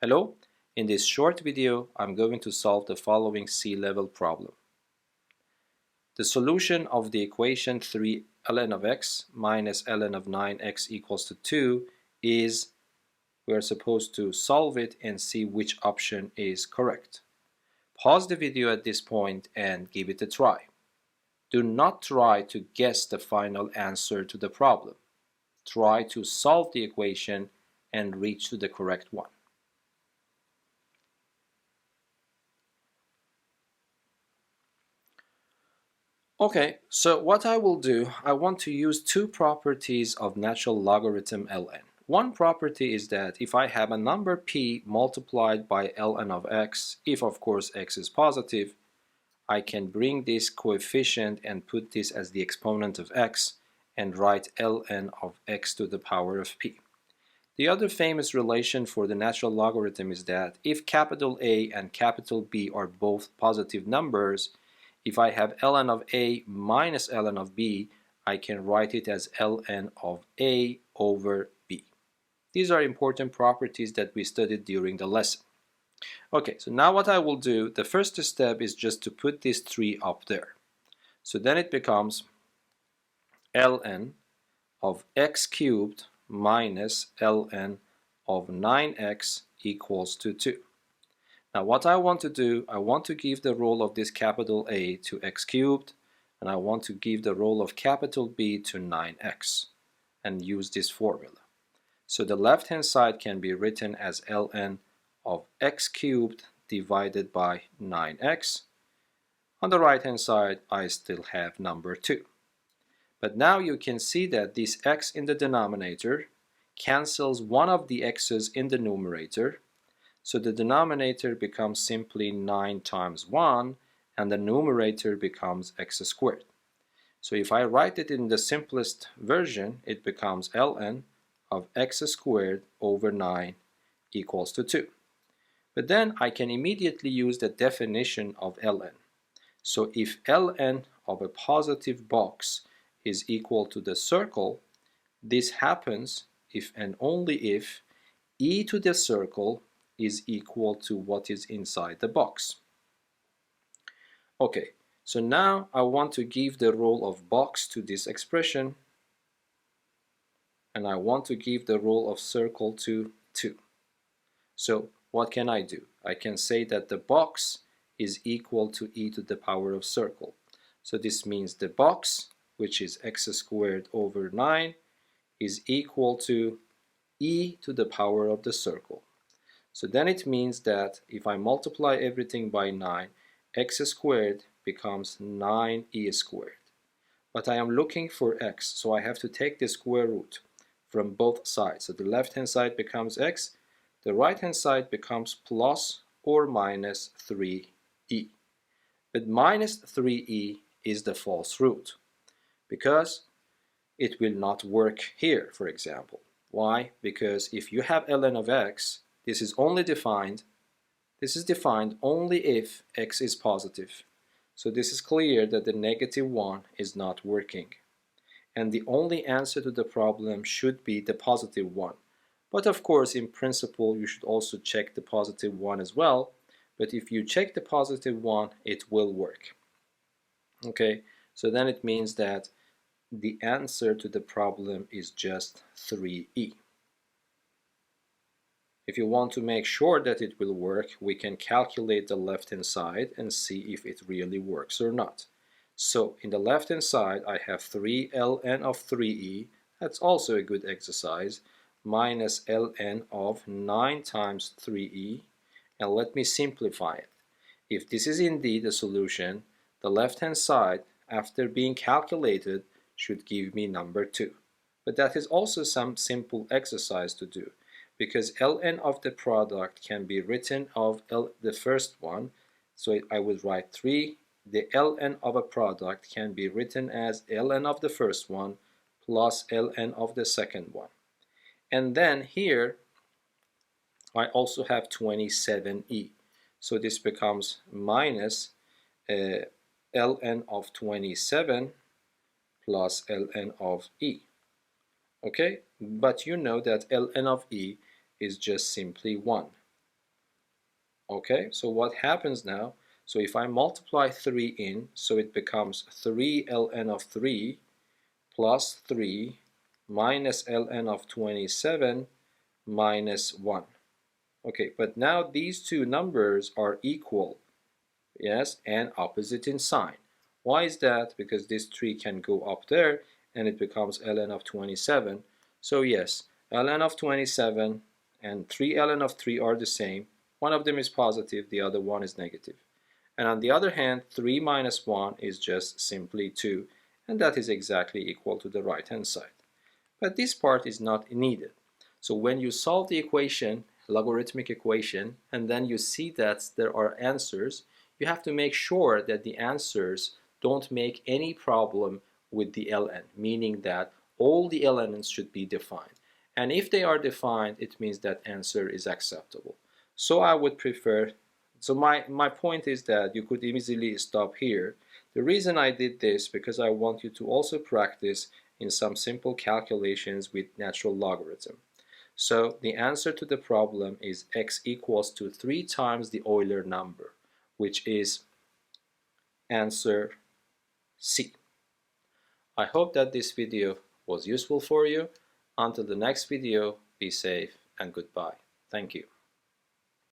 Hello, in this short video I'm going to solve the following C-level problem. The solution of the equation 3 ln of x minus ln of 9x equals to 2 is, we are supposed to solve it and see which option is correct. Pause the video at this point and give it a try. Do not try to guess the final answer to the problem. Try to solve the equation and reach to the correct one. Okay, so what I will do, I want to use two properties of natural logarithm ln. One property is that if I have a number p multiplied by ln of x, if of course x is positive, I can bring this coefficient and put this as the exponent of x and write ln of x to the power of p. The other famous relation for the natural logarithm is that if capital A and capital B are both positive numbers, if I have ln of A minus ln of B, I can write it as ln of A over B. These are important properties that we studied during the lesson. Okay, so now what I will do, the first step is just to put these three up there. So then it becomes ln of x cubed minus ln of 9x equals to 2. Now what I want to do, I want to give the role of this capital A to x cubed, and I want to give the role of capital B to 9x, and use this formula. So the left hand side can be written as ln of x cubed divided by 9x. On the right hand side I still have number 2. But now you can see that this x in the denominator cancels one of the x's in the numerator. So the denominator becomes simply 9 times 1 and the numerator becomes x squared. So if I write it in the simplest version, it becomes ln of x squared over 9 equals to 2. But then I can immediately use the definition of ln. So if ln of a positive box is equal to the circle, this happens if and only if e to the circle is equal to what is inside the box. Okay, so now I want to give the role of box to this expression, and I want to give the role of circle to 2. So what can I do? I can say that the box is equal to e to the power of circle. So this means the box, which is x squared over 9, is equal to e to the power of the circle. So then it means that if I multiply everything by 9, x squared becomes 9e squared. But I am looking for x, so I have to take the square root from both sides. So the left hand side becomes x, the right hand side becomes plus or minus 3e. But minus 3e is the false root, because it will not work here, for example. Why? Because if you have ln of x, this is defined only if x is positive. So this is clear that the negative 1 is not working. And the only answer to the problem should be the positive 1. But of course, in principle, you should also check the positive 1 as well. But if you check the positive 1, it will work. Okay, so then it means that the answer to the problem is just 3e. If you want to make sure that it will work, we can calculate the left hand side and see if it really works or not. So in the left hand side I have 3 ln of 3e, that's also a good exercise, minus ln of 9 times 3e, and let me simplify it. If this is indeed a solution, the left hand side after being calculated should give me number 2. But that is also some simple exercise to do, because ln of the product can be written of the first one, so I would write 3. The ln of a product can be written as ln of the first one plus ln of the second one. And then here I also have 27e. So this becomes minus ln of 27 plus ln of e. Okay, but you know that ln of e is just simply 1. Okay, so what happens now? So if I multiply 3 in, so it becomes 3 ln of 3 plus 3 minus ln of 27 minus 1. Okay, but now these two numbers are equal, yes, and opposite in sign. Why is that? Because this 3 can go up there and it becomes ln of 27. So yes, ln of 27 and 3 ln of 3 are the same. One of them is positive, the other one is negative. And on the other hand, 3 minus 1 is just simply 2, and that is exactly equal to the right hand side. But this part is not needed. So when you solve the equation, logarithmic equation, and then you see that there are answers, you have to make sure that the answers don't make any problem with the ln, meaning that all the ln's should be defined. And if they are defined, it means that answer is acceptable. So I would prefer, so my point is that you could easily stop here. The reason I did this because I want you to also practice in some simple calculations with natural logarithm. So the answer to the problem is x equals to 3 times the Euler number, which is answer C. I hope that this video was useful for you. Until the next video, be safe and goodbye. Thank you.